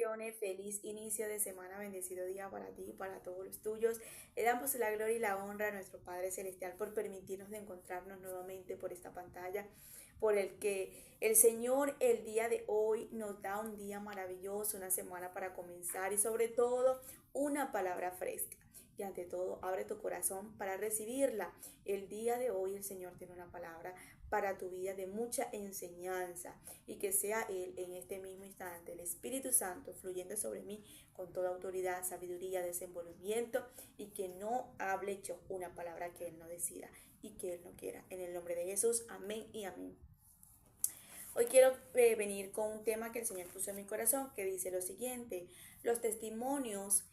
bendiciones, feliz inicio de semana, bendecido día para ti y para todos los tuyos. Le damos la gloria y la honra a nuestro Padre Celestial por permitirnos de encontrarnos nuevamente por esta pantalla, por el que el Señor el día de hoy nos da un día maravilloso, una semana para comenzar y sobre todo una palabra fresca. Y ante todo, abre tu corazón para recibirla. El día de hoy el Señor tiene una palabra para tu vida de mucha enseñanza y que sea Él en este mismo instante, el Espíritu Santo, fluyendo sobre mí con toda autoridad, sabiduría, desenvolvimiento y que no hable yo una palabra que Él no decida y que Él no quiera. En el nombre de Jesús, amén y amén. Hoy quiero venir con un tema que el Señor puso en mi corazón que dice lo siguiente: los testimonios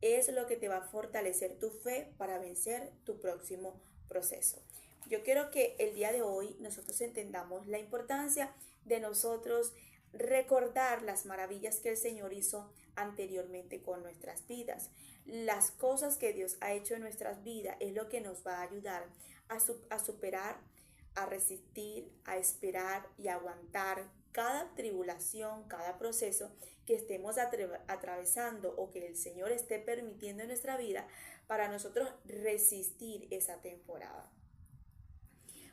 es lo que te va a fortalecer tu fe para vencer tu próximo proceso. Yo quiero que el día de hoy nosotros entendamos la importancia de nosotros recordar las maravillas que el Señor hizo anteriormente con nuestras vidas. Las cosas que Dios ha hecho en nuestras vidas es lo que nos va a ayudar a superar, a resistir, a esperar y a aguantar cada tribulación, cada proceso que estemos atravesando o que el Señor esté permitiendo en nuestra vida para nosotros resistir esa temporada.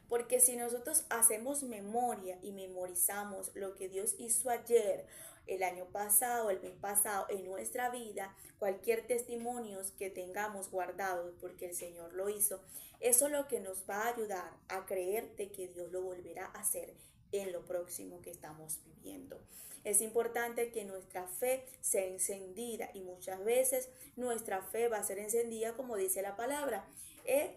Porque si nosotros hacemos memoria y memorizamos lo que Dios hizo ayer, el año pasado, el mes pasado, en nuestra vida, cualquier testimonio que tengamos guardado porque el Señor lo hizo, eso es lo que nos va a ayudar a creer de que Dios lo volverá a hacer en lo próximo que estamos viviendo. Es importante que nuestra fe sea encendida y muchas veces nuestra fe va a ser encendida como dice la palabra.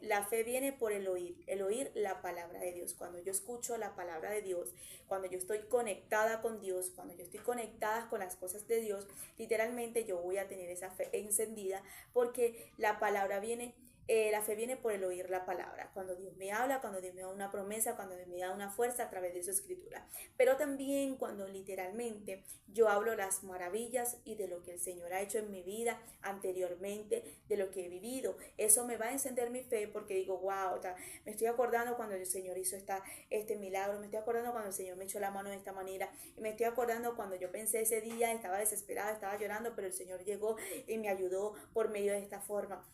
La fe viene por el oír la palabra de Dios. Cuando yo escucho la palabra de Dios, cuando yo estoy conectada con Dios, cuando yo estoy conectada con las cosas de Dios, literalmente yo voy a tener esa fe encendida porque la palabra viene. La fe viene por el oír la palabra, cuando Dios me habla, cuando Dios me da una promesa, cuando Dios me da una fuerza a través de su escritura, pero también cuando literalmente yo hablo las maravillas y de lo que el Señor ha hecho en mi vida anteriormente, de lo que he vivido. Eso me va a encender mi fe porque digo, wow, me estoy acordando cuando el Señor hizo este milagro, me estoy acordando cuando el Señor me echó la mano de esta manera, y me estoy acordando cuando yo pensé ese día, estaba desesperada, estaba llorando, pero el Señor llegó y me ayudó por medio de esta forma.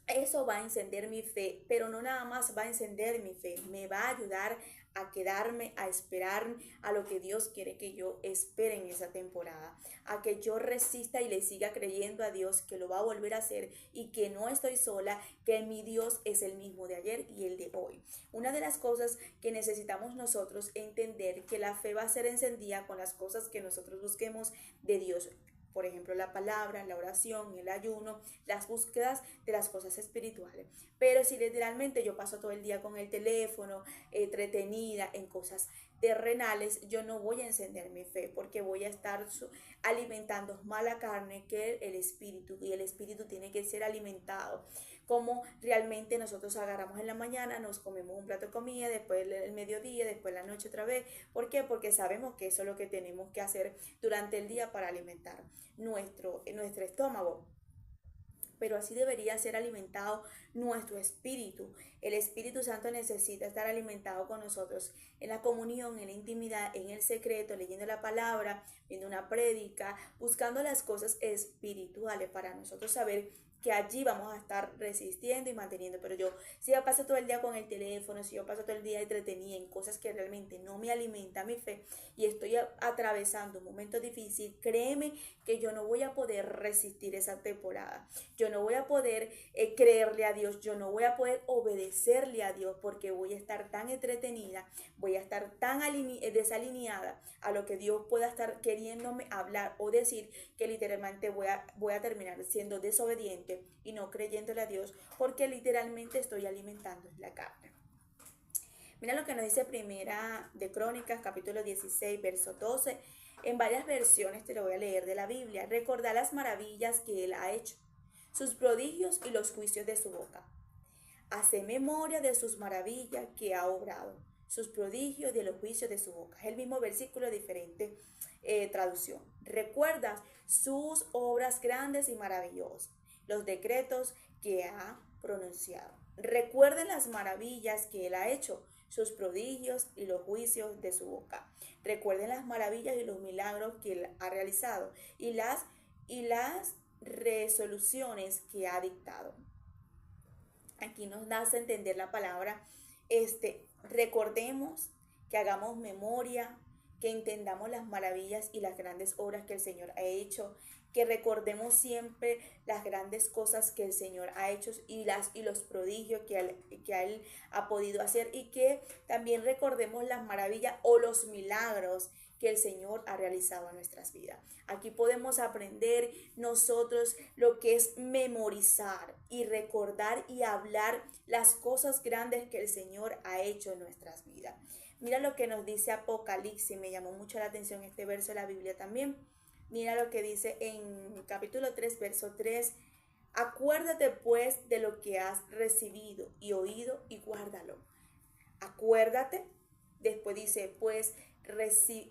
Eso va a encender mi fe, pero no nada más va a encender mi fe, me va a ayudar a quedarme, a esperar a lo que Dios quiere que yo espere en esa temporada, a que yo resista y le siga creyendo a Dios que lo va a volver a hacer y que no estoy sola, que mi Dios es el mismo de ayer y el de hoy. Una de las cosas que necesitamos nosotros entender que la fe va a ser encendida con las cosas que nosotros busquemos de Dios. Por ejemplo, la palabra, la oración, el ayuno, las búsquedas de las cosas espirituales. Pero si literalmente yo paso todo el día con el teléfono, entretenida en cosas terrenales, yo no voy a encender mi fe porque voy a estar alimentando más la carne que el espíritu, y el espíritu tiene que ser alimentado. Como realmente nosotros agarramos en la mañana, nos comemos un plato de comida, después el mediodía, después la noche otra vez. ¿Por qué? Porque sabemos que eso es lo que tenemos que hacer durante el día para alimentar nuestro estómago. Pero así debería ser alimentado nuestro espíritu. El Espíritu Santo necesita estar alimentado con nosotros en la comunión, en la intimidad, en el secreto, leyendo la palabra, viendo una prédica, buscando las cosas espirituales para nosotros saber que allí vamos a estar resistiendo y manteniendo. Pero si yo paso todo el día con el teléfono, si yo paso todo el día entretenida en cosas que realmente no me alimentan mi fe y estoy atravesando un momento difícil, créeme que yo no voy a poder resistir esa temporada. Yo no voy a poder creerle a Dios, yo no voy a poder obedecerle a Dios porque voy a estar tan entretenida, voy a estar tan desalineada a lo que Dios pueda estar queriéndome hablar o decir, que literalmente voy a terminar siendo desobediente y no creyéndole a Dios porque literalmente estoy alimentando la carne. Mira lo que nos dice Primera de Crónicas, capítulo 16, verso 12. En varias versiones te lo voy a leer de la Biblia. Recordar las maravillas que Él ha hecho, sus prodigios y los juicios de su boca. Hace memoria de sus maravillas que ha obrado, sus prodigios y de los juicios de su boca. Es el mismo versículo, diferente traducción. Recuerdas sus obras grandes y maravillosas, los decretos que ha pronunciado. Recuerden las maravillas que Él ha hecho, sus prodigios y los juicios de su boca. Recuerden las maravillas y los milagros que él ha realizado y las resoluciones que ha dictado. Aquí nos da a entender la palabra, recordemos, que hagamos memoria, que entendamos las maravillas y las grandes obras que el Señor ha hecho, que recordemos siempre las grandes cosas que el Señor ha hecho y los prodigios que él ha podido hacer, y que también recordemos las maravillas o los milagros que el Señor ha realizado en nuestras vidas. Aquí podemos aprender nosotros lo que es memorizar y recordar y hablar las cosas grandes que el Señor ha hecho en nuestras vidas. Mira lo que nos dice Apocalipsis, me llamó mucho la atención este verso de la Biblia también. Mira lo que dice en capítulo 3, verso 3. Acuérdate pues de lo que has recibido y oído y guárdalo. Acuérdate, después dice, pues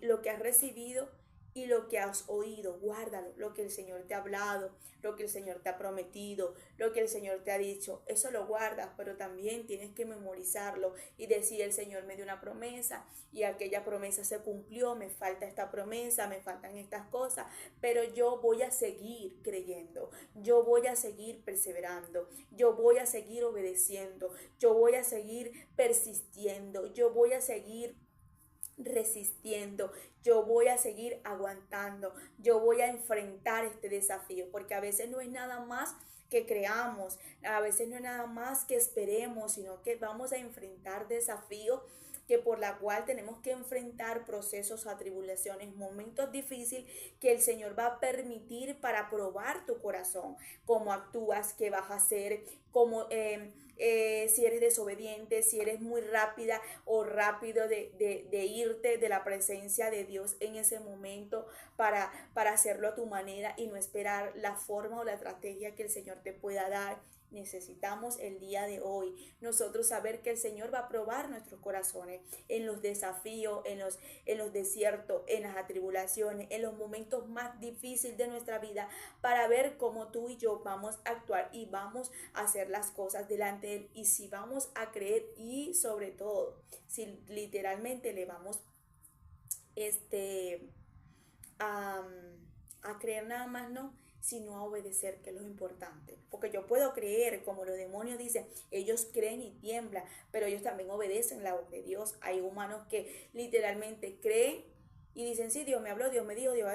lo que has recibido y lo que has oído, guárdalo, lo que el Señor te ha hablado, lo que el Señor te ha prometido, lo que el Señor te ha dicho, eso lo guardas, pero también tienes que memorizarlo y decir, el Señor me dio una promesa y aquella promesa se cumplió, me falta esta promesa, me faltan estas cosas, pero yo voy a seguir creyendo, yo voy a seguir perseverando, yo voy a seguir obedeciendo, yo voy a seguir persistiendo, yo voy a seguir resistiendo, yo voy a seguir aguantando, yo voy a enfrentar este desafío, porque a veces no es nada más que creamos, a veces no es nada más que esperemos, sino que vamos a enfrentar desafíos que por la cual tenemos que enfrentar procesos, atribulaciones, momentos difíciles que el Señor va a permitir para probar tu corazón, cómo actúas, qué vas a hacer, si eres desobediente, si eres muy rápida o rápido de irte de la presencia de Dios en ese momento para hacerlo a tu manera y no esperar la forma o la estrategia que el Señor te pueda dar. Necesitamos el día de hoy nosotros saber que el Señor va a probar nuestros corazones en los desafíos, en los desiertos, en las atribulaciones, en los momentos más difíciles de nuestra vida, para ver cómo tú y yo vamos a actuar y vamos a hacer las cosas delante de Él, y si vamos a creer, y sobre todo si literalmente le vamos a, a creer nada más, no, sino a obedecer, que es lo importante. Porque yo puedo creer, como los demonios dicen, ellos creen y tiemblan, pero ellos también obedecen la voz de Dios. Hay humanos que literalmente creen y dicen, sí, Dios me habló, Dios me dijo, Dios,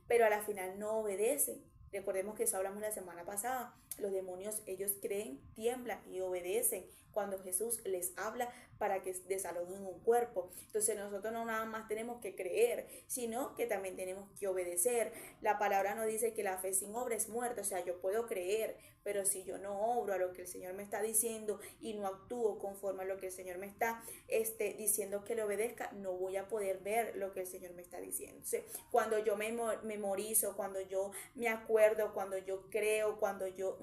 pero a la final no obedecen. Recordemos que eso hablamos la semana pasada. Los demonios, ellos creen, tiemblan y obedecen cuando Jesús les habla para que desalojen un cuerpo. Entonces nosotros no nada más tenemos que creer, sino que también tenemos que obedecer. La palabra nos dice que la fe sin obra es muerta. O sea, yo puedo creer, pero si yo no obro a lo que el Señor me está diciendo y no actúo conforme a lo que el Señor me está diciendo que le obedezca, no voy a poder ver lo que el Señor me está diciendo. Entonces, cuando yo me memorizo, cuando yo me acuerdo, cuando yo creo, cuando yo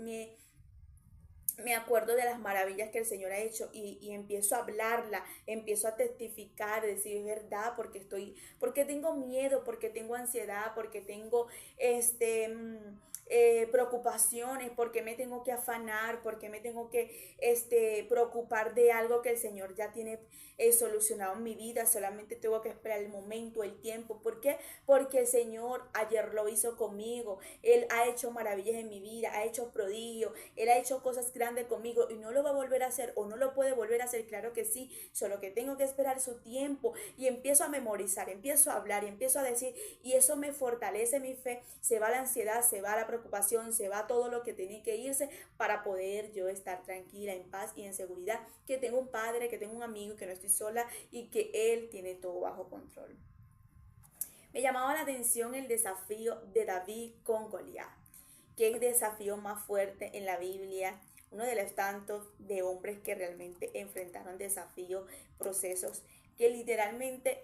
me acuerdo de las maravillas que el Señor ha hecho y empiezo a hablarla, empiezo a testificar, decir es verdad, porque tengo miedo, porque tengo ansiedad, porque tengo preocupaciones, porque me tengo que afanar, porque me tengo que preocupar de algo que el Señor ya tiene solucionado en mi vida. Solamente tengo que esperar el momento, el tiempo. ¿Por qué? Porque el Señor ayer lo hizo conmigo. Él ha hecho maravillas en mi vida, ha hecho prodigios, Él ha hecho cosas grandes conmigo y no lo va a volver a hacer o no lo puede volver a hacer. Claro que sí, solo que tengo que esperar su tiempo, y empiezo a memorizar, empiezo a hablar y empiezo a decir, y eso me fortalece mi fe. Se va la ansiedad, se va la preocupación, se va todo lo que tiene que irse para poder yo estar tranquila, en paz y en seguridad, que tengo un padre, que tengo un amigo, que no estoy sola y que Él tiene todo bajo control. Me llamaba la atención el desafío de David con Goliat. Qué desafío más fuerte en la Biblia. Uno de los tantos de hombres que realmente enfrentaron desafíos, procesos, que literalmente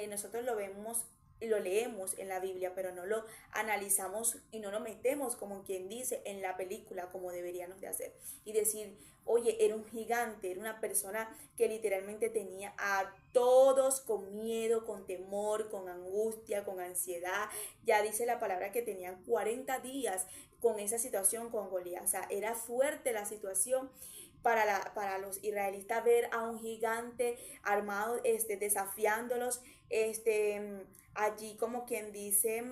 nosotros lo vemos y lo leemos en la Biblia, pero no lo analizamos y no lo metemos, como quien dice, en la película como deberíamos de hacer. Y decir, oye, era un gigante, era una persona que literalmente tenía a todos con miedo, con temor, con angustia, con ansiedad. Ya dice la palabra que tenían 40 días con esa situación con Goliat. O sea, era fuerte la situación. para los israelitas ver a un gigante armado, desafiándolos, allí como quien dice,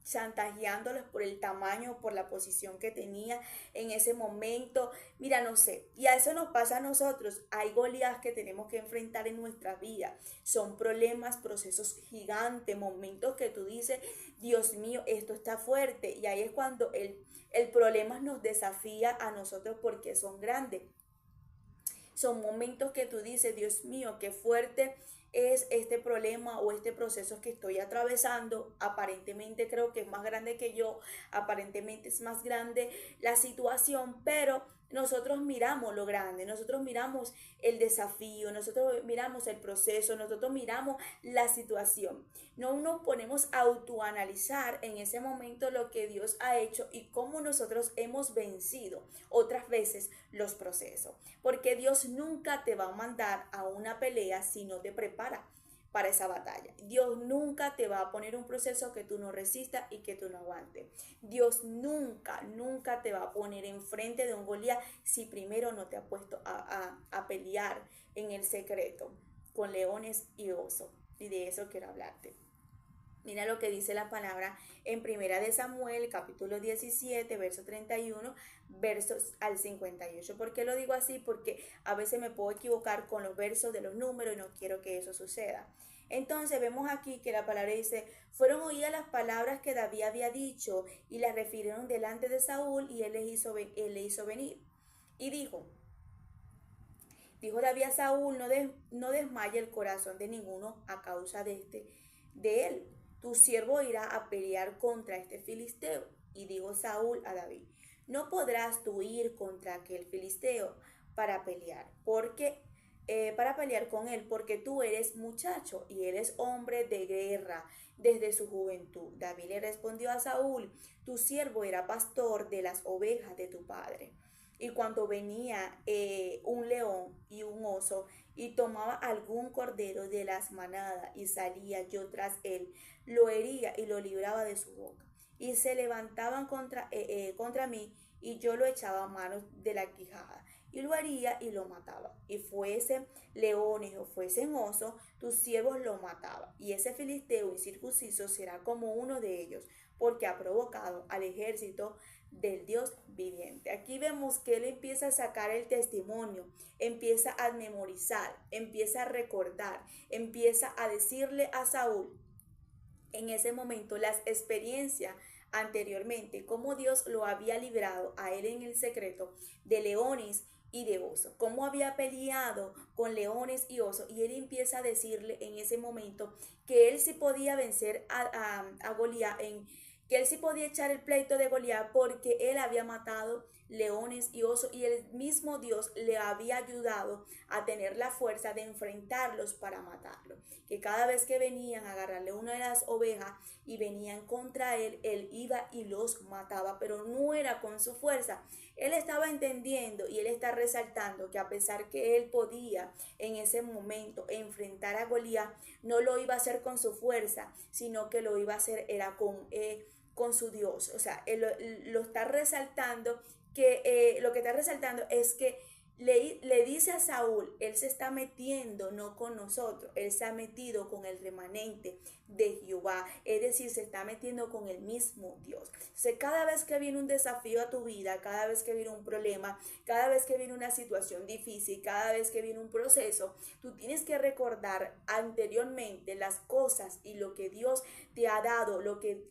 chantajeándolos por el tamaño, por la posición que tenía en ese momento. Mira, no sé, y a eso nos pasa a nosotros. Hay Goliat que tenemos que enfrentar en nuestra vida. Son problemas, procesos gigantes, momentos que tú dices, Dios mío, esto está fuerte. Y ahí es cuando el problema nos desafía a nosotros porque son grandes. Son momentos que tú dices, Dios mío, qué fuerte es este problema o este proceso que estoy atravesando. Aparentemente creo que es más grande que yo, aparentemente es más grande la situación, pero nosotros miramos lo grande, nosotros miramos el desafío, nosotros miramos el proceso, nosotros miramos la situación. No nos ponemos a autoanalizar en ese momento lo que Dios ha hecho y cómo nosotros hemos vencido otras veces los procesos. Porque Dios nunca te va a mandar a una pelea si no te prepara para esa batalla. Dios nunca te va a poner un proceso que tú no resistas y que tú no aguantes. Dios nunca, nunca te va a poner enfrente de un Goliat si primero no te ha puesto a pelear en el secreto con leones y osos. Y de eso quiero hablarte. Mira lo que dice la palabra en Primera de Samuel, capítulo 17, verso 31, versos al 58. ¿Por qué lo digo así? Porque a veces me puedo equivocar con los versos de los números y no quiero que eso suceda. Entonces vemos aquí que la palabra dice, fueron oídas las palabras que David había dicho y las refirieron delante de Saúl y él le hizo venir. Y dijo David a Saúl, no desmaye el corazón de ninguno a causa de él. Tu siervo irá a pelear contra este filisteo. Y dijo Saúl a David, no podrás tú ir contra aquel filisteo para pelear, para pelear con él, porque tú eres muchacho y él es hombre de guerra desde su juventud. David le respondió a Saúl, tu siervo era pastor de las ovejas de tu padre. Y cuando venía un león y un oso y tomaba algún cordero de las manadas y salía yo tras él, lo hería y lo libraba de su boca. Y se levantaban contra mí y yo lo echaba a manos de la quijada y lo haría y lo mataba. Y fuesen leones o fuesen osos, tus siervos lo mataban. Y ese filisteo incircunciso será como uno de ellos, porque ha provocado al ejército del Dios viviente. Aquí vemos que él empieza a sacar el testimonio, empieza a memorizar, empieza a recordar, empieza a decirle a Saúl en ese momento las experiencias anteriormente, cómo Dios lo había librado a él en el secreto de leones y de osos, cómo había peleado con leones y osos, y él empieza a decirle en ese momento que él sí podía vencer a Goliat, que él sí podía echar el pleito de Goliat porque él había matado leones y osos y el mismo Dios le había ayudado a tener la fuerza de enfrentarlos para matarlo. Que cada vez que venían a agarrarle una de las ovejas y venían contra él, él iba y los mataba, pero no era con su fuerza. Él estaba entendiendo y él está resaltando que a pesar que él podía en ese momento enfrentar a Goliat, no lo iba a hacer con su fuerza, sino que lo iba a hacer era con su Dios. O sea, él lo está resaltando que lo que está resaltando es que le dice a Saúl, él se está metiendo no con nosotros, él se ha metido con el remanente de Jehová, es decir, se está metiendo con el mismo Dios. Entonces, cada vez que viene un desafío a tu vida, cada vez que viene un problema, cada vez que viene una situación difícil, cada vez que viene un proceso, tú tienes que recordar anteriormente las cosas y lo que Dios te ha dado,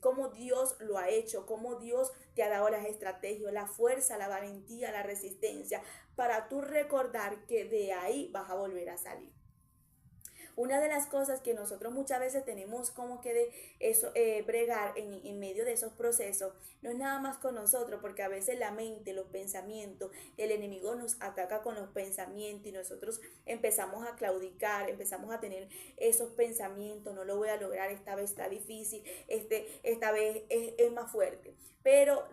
cómo Dios lo ha hecho, cómo Dios te ha dado las estrategias, la fuerza, la valentía, la resistencia, para tú recordar que de ahí vas a volver a salir. Una de las cosas que nosotros muchas veces tenemos como que de eso, bregar en medio de esos procesos, no es nada más con nosotros, porque a veces la mente, los pensamientos, el enemigo nos ataca con los pensamientos y nosotros empezamos a claudicar, empezamos a tener esos pensamientos, no lo voy a lograr, esta vez está difícil, esta vez es más fuerte. Pero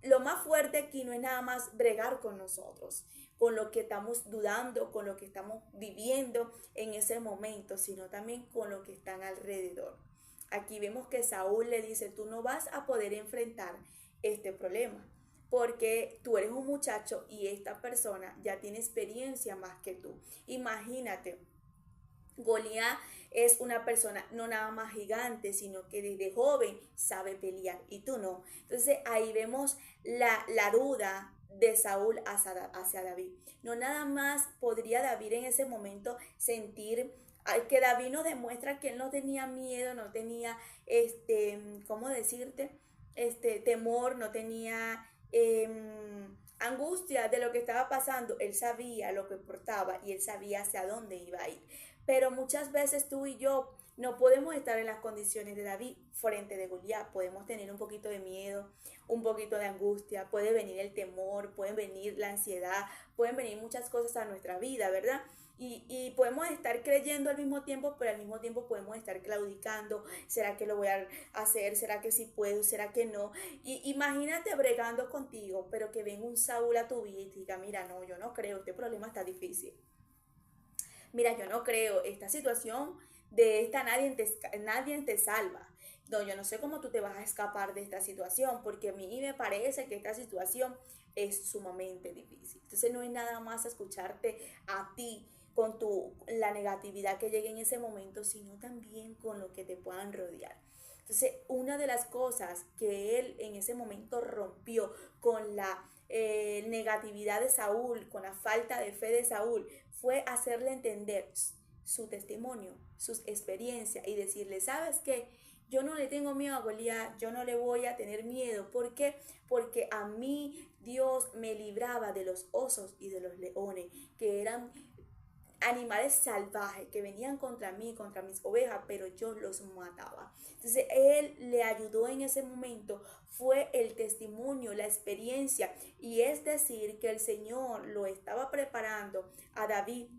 lo más fuerte aquí no es nada más bregar con nosotros, con lo que estamos dudando, con lo que estamos viviendo en ese momento, sino también con lo que están alrededor. Aquí vemos que Saúl le dice, tú no vas a poder enfrentar este problema. porque tú eres un muchacho y esta persona ya tiene experiencia más que tú. Imagínate, Goliat es una persona no nada más gigante, sino que desde joven sabe pelear y tú no. Entonces ahí vemos la duda de Saúl hacia David. No nada más podría David en ese momento sentir que David nos demuestra que él no tenía miedo, no tenía, ¿cómo decirte? Temor, no tenía angustia de lo que estaba pasando. Él sabía lo que portaba y él sabía hacia dónde iba a ir. Pero muchas veces tú y yo no podemos estar en las condiciones de David frente de Goliat. Podemos tener un poquito de miedo, un poquito de angustia, puede venir el temor, puede venir la ansiedad, pueden venir muchas cosas a nuestra vida, ¿verdad? Y podemos estar creyendo al mismo tiempo, pero al mismo tiempo podemos estar claudicando. ¿Será que lo voy a hacer? ¿Será que sí puedo? ¿Será que no? Y imagínate bregando contigo, pero que venga un Saúl a tu vida y te diga, mira, no, yo no creo, este problema está difícil. Mira, yo no creo, esta situación de esta nadie te salva. No, yo no sé cómo tú te vas a escapar de esta situación, porque a mí me parece que esta situación es sumamente difícil. Entonces no es nada más escucharte a ti con la negatividad que llegue en ese momento, sino también con lo que te puedan rodear. Entonces, una de las cosas que él en ese momento rompió con la negatividad de Saúl, con la falta de fe de Saúl, fue hacerle entender su testimonio, sus experiencias y decirle, ¿sabes qué? Yo no le tengo miedo a Goliat, yo no le voy a tener miedo. ¿Por qué? Porque a mí Dios me libraba de los osos y de los leones, que eran animales salvajes que venían contra mí, contra mis ovejas, pero yo los mataba. Entonces él le ayudó en ese momento, fue el testimonio, la experiencia, y es decir, que el Señor lo estaba preparando a David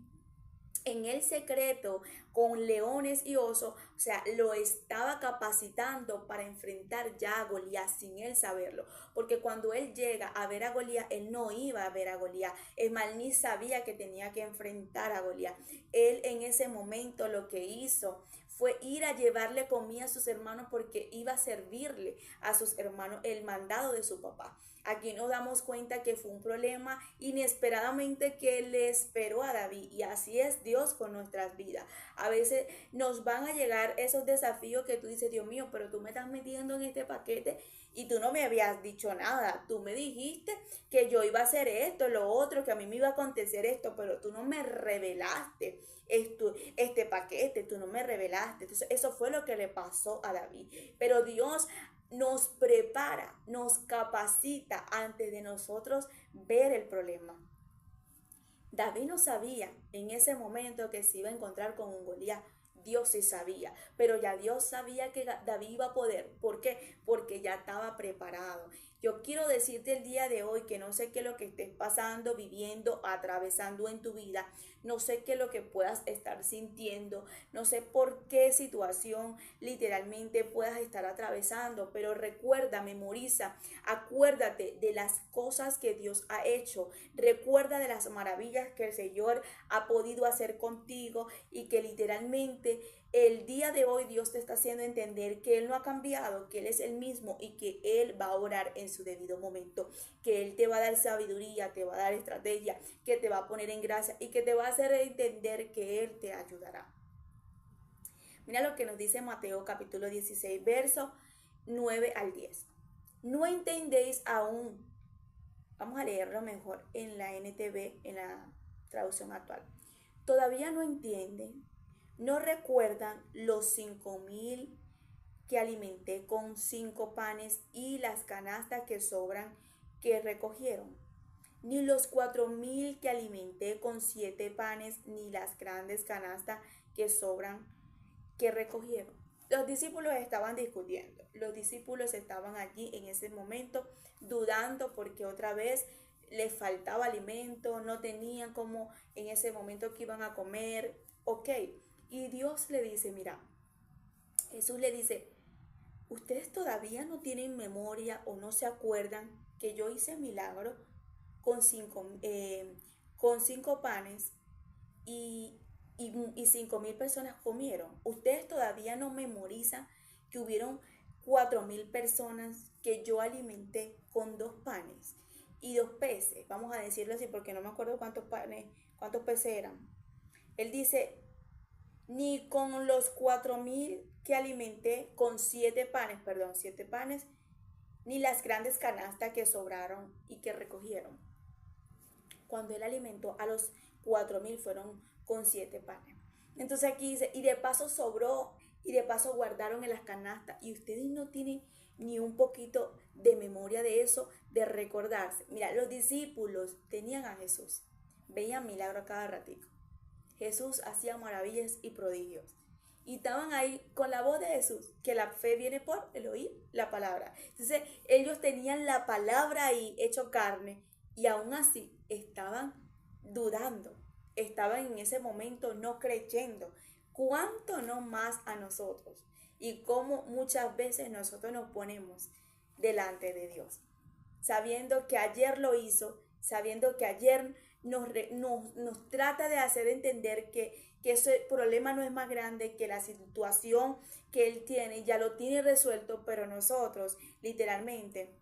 en el secreto con leones y osos, o sea, lo estaba capacitando para enfrentar ya a Goliat sin él saberlo, porque cuando él llega a ver a Goliat, él no iba a ver a Goliat, es más, ni sabía que tenía que enfrentar a Goliat. Él en ese momento lo que hizo fue ir a llevarle comida a sus hermanos porque iba a servirle a sus hermanos el mandado de su papá. Aquí nos damos cuenta que fue un problema inesperadamente que le esperó a David, y así es Dios con nuestras vidas. A veces nos van a llegar esos desafíos que tú dices, Dios mío, pero tú me estás metiendo en este paquete y tú no me habías dicho nada. Tú me dijiste que yo iba a hacer esto, lo otro, que a mí me iba a acontecer esto, pero tú no me revelaste este paquete, tú no me revelaste. Entonces eso fue lo que le pasó a David. Pero Dios nos prepara, nos capacita antes de nosotros ver el problema. David no sabía en ese momento que se iba a encontrar con un Goliat. Dios sí sabía, pero ya Dios sabía que David iba a poder. ¿Por qué? Porque ya estaba preparado. Yo quiero decirte el día de hoy que no sé qué es lo que estés pasando, viviendo, atravesando en tu vida. No sé qué es lo que puedas estar sintiendo. No sé por qué situación literalmente puedas estar atravesando. Pero recuerda, memoriza, acuérdate de las cosas que Dios ha hecho. Recuerda de las maravillas que el Señor ha podido hacer contigo, y que literalmente el día de hoy Dios te está haciendo entender que Él no ha cambiado, que Él es el mismo y que Él va a orar en su debido momento, que Él te va a dar sabiduría, te va a dar estrategia, que te va a poner en gracia y que te va a hacer entender que Él te ayudará. Mira lo que nos dice Mateo capítulo 16, verso 9 al 10. No entendéis aún. Vamos a leerlo mejor en la NTV, en la traducción actual. Todavía no entienden, no recuerdan los 5,000 que alimenté con 5 panes y las canastas que sobran que recogieron, ni los 4,000 que alimenté con 7 panes, ni las grandes canastas que sobran que recogieron. Los discípulos estaban discutiendo, los discípulos estaban allí en ese momento dudando porque otra vez les faltaba alimento, no tenían como en ese momento que iban a comer, ok. Y Dios le dice, mira, Jesús le dice, ustedes todavía no tienen memoria o no se acuerdan que yo hice milagro con 5 panes y, y 5,000 personas comieron. Ustedes todavía no memorizan que hubieron 4.000 personas que yo alimenté con 2 panes y 2 peces, vamos a decirlo así porque no me acuerdo cuántos peces eran. Él dice, ni con los 4.000 que alimenté con 7 panes, ni las grandes canastas que sobraron y que recogieron. Cuando él alimentó a los 4.000 fueron con 7 panes. Entonces aquí dice, y de paso sobró, y de paso guardaron en las canastas. Y ustedes no tienen ni un poquito de memoria de eso, de recordarse. Mira, los discípulos tenían a Jesús, veían milagros cada ratito. Jesús hacía maravillas y prodigios. Y estaban ahí con la voz de Jesús, que la fe viene por el oír la palabra. Entonces ellos tenían la palabra ahí hecho carne y aún así estaban dudando, estaban en ese momento no creyendo. ¿Cuánto no más a nosotros? Y cómo muchas veces nosotros nos ponemos delante de Dios, sabiendo que ayer lo hizo, sabiendo que ayer nos trata de hacer entender que ese problema no es más grande, que la situación que él tiene ya lo tiene resuelto, pero nosotros literalmente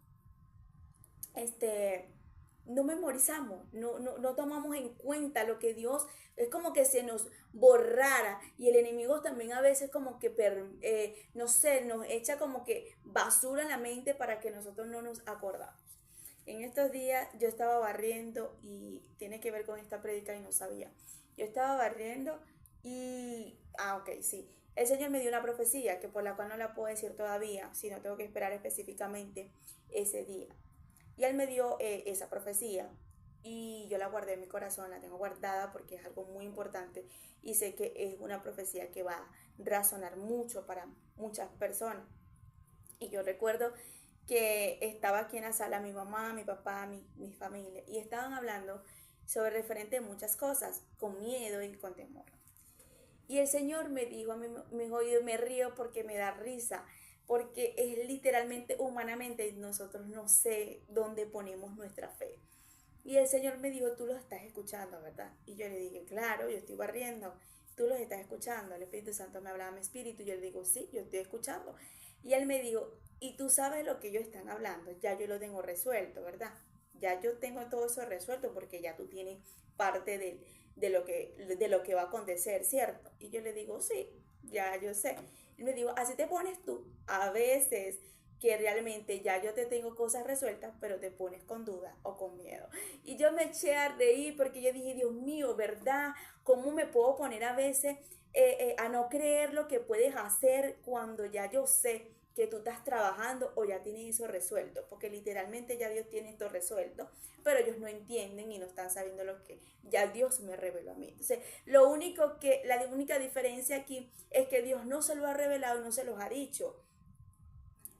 no memorizamos, no tomamos en cuenta lo que Dios, es como que se nos borrara, y el enemigo también a veces como que, no sé, nos echa como que basura en la mente para que nosotros no nos acordamos. En estos días yo estaba barriendo y tiene que ver con esta prédica y no sabía. Yo estaba barriendo y, ok, sí. El Señor me dio una profecía que por la cual no la puedo decir todavía, sino tengo que esperar específicamente ese día. Y Él me dio esa profecía y yo la guardé en mi corazón, la tengo guardada porque es algo muy importante y sé que es una profecía que va a razonar mucho para muchas personas. Y yo recuerdo que estaba aquí en la sala mi mamá, mi papá, mi familia, y estaban hablando sobre referente a muchas cosas, con miedo y con temor. Y el Señor me dijo a mis oídos, me río porque me da risa, porque es literalmente, humanamente, nosotros no sé dónde ponemos nuestra fe. Y el Señor me dijo, tú los estás escuchando, ¿verdad? Y yo le dije, claro, yo estoy barriendo, tú los estás escuchando. El Espíritu Santo me hablaba a mi espíritu, y yo le digo, sí, yo estoy escuchando. Y Él me dijo, y tú sabes lo que ellos están hablando, ya yo lo tengo resuelto, ¿verdad? Ya yo tengo todo eso resuelto porque ya tú tienes parte de lo que va a acontecer, ¿cierto? Y yo le digo, sí, ya yo sé. Él me dijo, así te pones tú. A veces que realmente ya yo te tengo cosas resueltas, pero te pones con duda o con miedo. Y yo me eché a reír porque yo dije, Dios mío, ¿verdad? ¿Cómo me puedo poner a veces a no creer lo que puedes hacer cuando ya yo sé que tú estás trabajando o ya tienes eso resuelto? Porque literalmente ya Dios tiene esto resuelto, pero ellos no entienden y no están sabiendo lo que ya Dios me reveló a mí. Entonces, la única diferencia aquí es que Dios no se lo ha revelado y no se los ha dicho,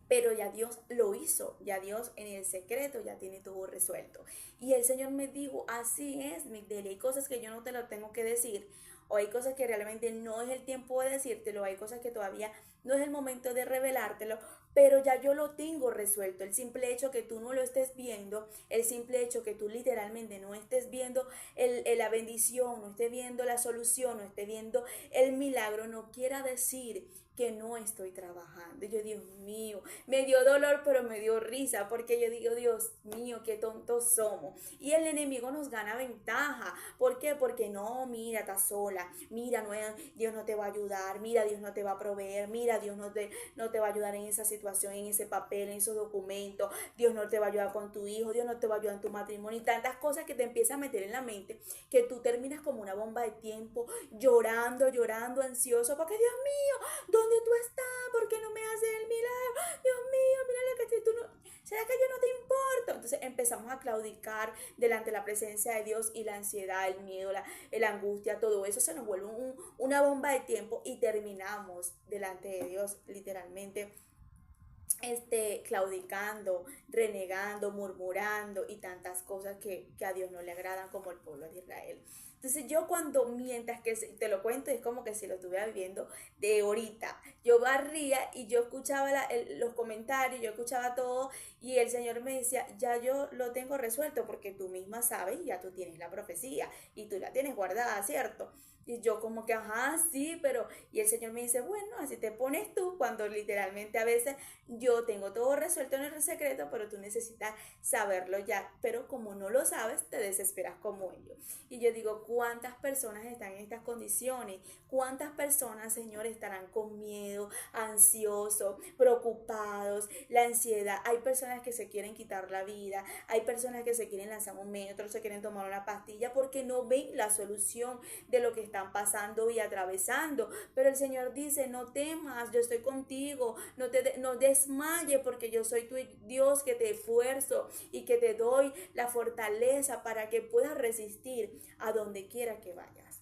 pero ya Dios lo hizo, ya Dios en el secreto ya tiene todo resuelto. Y el Señor me dijo, así es, Migdel, hay cosas que yo no te lo tengo que decir, o hay cosas que realmente no es el tiempo de decírtelo, hay cosas que todavía no es el momento de revelártelo, pero ya yo lo tengo resuelto. El simple hecho que tú no lo estés viendo, el simple hecho que tú literalmente no estés viendo la bendición, no estés viendo la solución, no estés viendo el milagro, no quiera decir que no estoy trabajando. Y yo, Dios mío, me dio dolor, pero me dio risa, porque yo digo, Dios mío, qué tontos somos. Y el enemigo nos gana ventaja. ¿Por qué? Porque no, mira, estás sola, mira, no, Dios no te va a ayudar, mira, Dios no te va a proveer, mira, Dios no te va a ayudar en esa situación, en ese papel, en esos documentos, Dios no te va a ayudar con tu hijo, Dios no te va a ayudar en tu matrimonio, y tantas cosas que te empiezan a meter en la mente, que tú terminas como una bomba de tiempo, llorando, llorando, ansioso, porque Dios mío, ¿dónde tú estás? ¿Por qué no me haces el milagro? Dios mío, mira lo que tú no... ¿Será que yo no te importo? Entonces empezamos a claudicar delante de la presencia de Dios, y la ansiedad, el miedo, la angustia, todo eso se nos vuelve una bomba de tiempo y terminamos delante de Dios literalmente claudicando, renegando, murmurando y tantas cosas que a Dios no le agradan, como el pueblo de Israel. Entonces yo cuando, mientras que te lo cuento, es como que si lo estuviera viviendo de ahorita. Yo barría y yo escuchaba los comentarios, yo escuchaba todo y el Señor me decía, ya yo lo tengo resuelto porque tú misma sabes, ya tú tienes la profecía y tú la tienes guardada, ¿cierto? Y yo como que, ajá, sí, pero... Y el Señor me dice, bueno, así te pones tú cuando literalmente a veces yo tengo todo resuelto en el secreto, pero tú necesitas saberlo ya. Pero como no lo sabes, te desesperas como ellos. Y yo digo, ¿cuántas personas están en estas condiciones? ¿Cuántas personas, Señor, estarán con miedo, ansiosos, preocupados, la ansiedad? Hay personas que se quieren quitar la vida, hay personas que se quieren lanzar un metro, se quieren tomar una pastilla porque no ven la solución de lo que están pasando y atravesando. Pero el Señor dice, no temas, yo estoy contigo, no desmayes porque yo soy tu Dios que te esfuerzo y que te doy la fortaleza para que puedas resistir a donde quiera que vayas.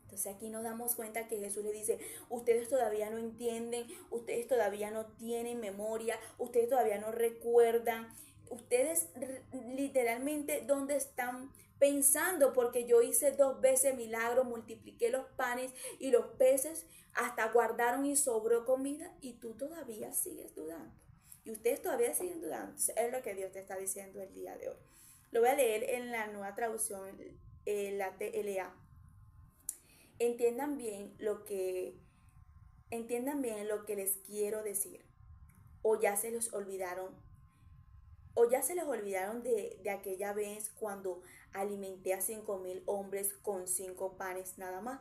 Entonces aquí nos damos cuenta que Jesús le dice, ustedes todavía no entienden, ustedes todavía no tienen memoria, ustedes todavía no recuerdan, ustedes literalmente dónde están pensando, porque yo hice 2 veces milagro, multipliqué los panes y los peces, hasta guardaron y sobró comida y tú todavía sigues dudando. Y ustedes todavía siguen dudando. Entonces, es lo que Dios te está diciendo el día de hoy. Lo voy a leer en la nueva traducción, la TLA. Entiendan bien lo que entiendan bien lo que les quiero decir. O ya se los olvidaron, o ya se les olvidaron de aquella vez cuando alimenté a 5,000 hombres con 5 panes nada más.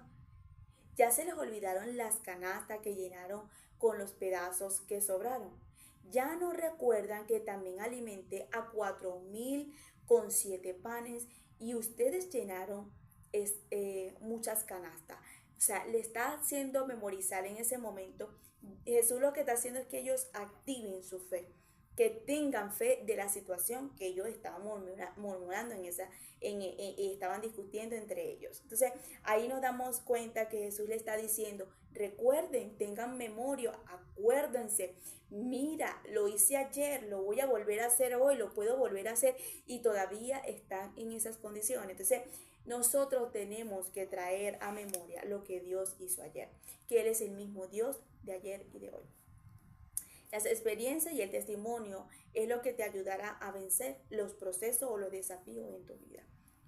Ya se les olvidaron las canastas que llenaron con los pedazos que sobraron. Ya no recuerdan que también alimenté a 4,000 con 7 panes y ustedes llenaron muchas canastas. O sea, le está haciendo memorizar en ese momento. Jesús lo que está haciendo es que ellos activen su fe, que tengan fe de la situación que ellos estaban murmurando estaban discutiendo entre ellos. Entonces ahí nos damos cuenta que Jesús le está diciendo, recuerden, tengan memoria, acuérdense, mira, lo hice ayer, lo voy a volver a hacer hoy, lo puedo volver a hacer y todavía están en esas condiciones. Entonces nosotros tenemos que traer a memoria lo que Dios hizo ayer, que Él es el mismo Dios de ayer y de hoy. Las experiencias y el testimonio es lo que te ayudará a vencer los procesos o los desafíos en tu vida.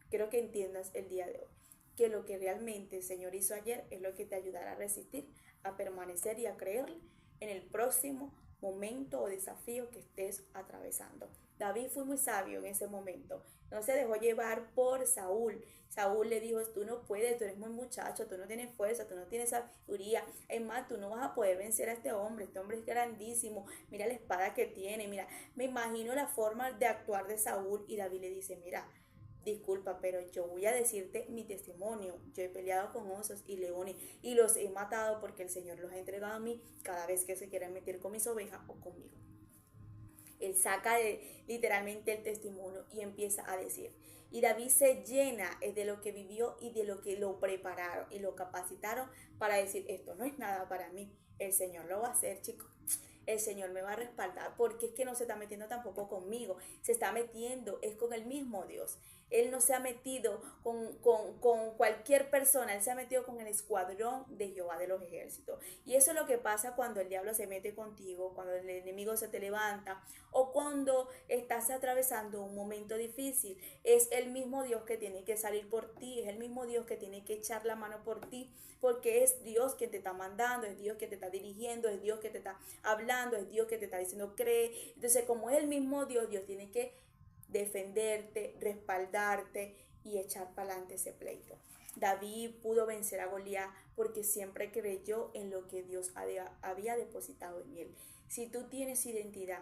Quiero que entiendas el día de hoy que lo que realmente el Señor hizo ayer es lo que te ayudará a resistir, a permanecer y a creer en el próximo momento o desafío que estés atravesando. David fue muy sabio en ese momento. No se dejó llevar por Saúl. Saúl le dijo, tú no puedes, tú eres muy muchacho, tú no tienes fuerza, tú no tienes sabiduría. Es más, tú no vas a poder vencer a este hombre es grandísimo. Mira la espada que tiene, mira. Me imagino la forma de actuar de Saúl y David le dice, mira, disculpa, pero yo voy a decirte mi testimonio. Yo he peleado con osos y leones y los he matado porque el Señor los ha entregado a mí cada vez que se quieren meter con mis ovejas o conmigo. Él saca literalmente el testimonio y empieza a decir. Y David se llena de lo que vivió y de lo que lo prepararon y lo capacitaron para decir, esto no es nada para mí, el Señor lo va a hacer, chicos. El Señor me va a respaldar porque es que no se está metiendo tampoco conmigo, se está metiendo, es con el mismo Dios. Él no se ha metido con cualquier persona, Él se ha metido con el escuadrón de Jehová de los ejércitos. Y eso es lo que pasa cuando el diablo se mete contigo, cuando el enemigo se te levanta o cuando estás atravesando un momento difícil. Es el mismo Dios que tiene que salir por ti, es el mismo Dios que tiene que echar la mano por ti, porque es Dios quien te está mandando, es Dios que te está dirigiendo, es Dios que te está hablando, es Dios que te está diciendo cree. Entonces, como es el mismo Dios, Dios tiene que defenderte, respaldarte y echar para adelante ese pleito. David pudo vencer a Goliat porque siempre creyó en lo que Dios había depositado en él. Si tú tienes identidad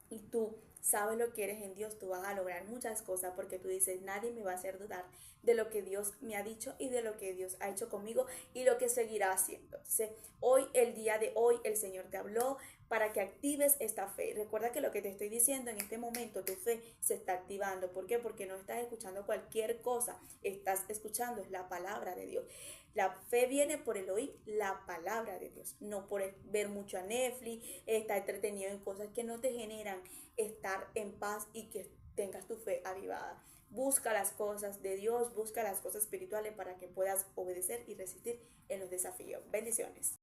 y tú sabes lo que eres en Dios, tú vas a lograr muchas cosas porque tú dices, nadie me va a hacer dudar de lo que Dios me ha dicho y de lo que Dios ha hecho conmigo y lo que seguirá haciendo. Entonces, hoy, el día de hoy, el Señor te habló para que actives esta fe. Recuerda que lo que te estoy diciendo en este momento, tu fe se está activando. ¿Por qué? Porque no estás escuchando cualquier cosa, estás escuchando la palabra de Dios. La fe viene por el oír la palabra de Dios, no por ver mucho a Netflix, estar entretenido en cosas que no te generan estar en paz y que tengas tu fe avivada. Busca las cosas de Dios, busca las cosas espirituales para que puedas obedecer y resistir en los desafíos. Bendiciones.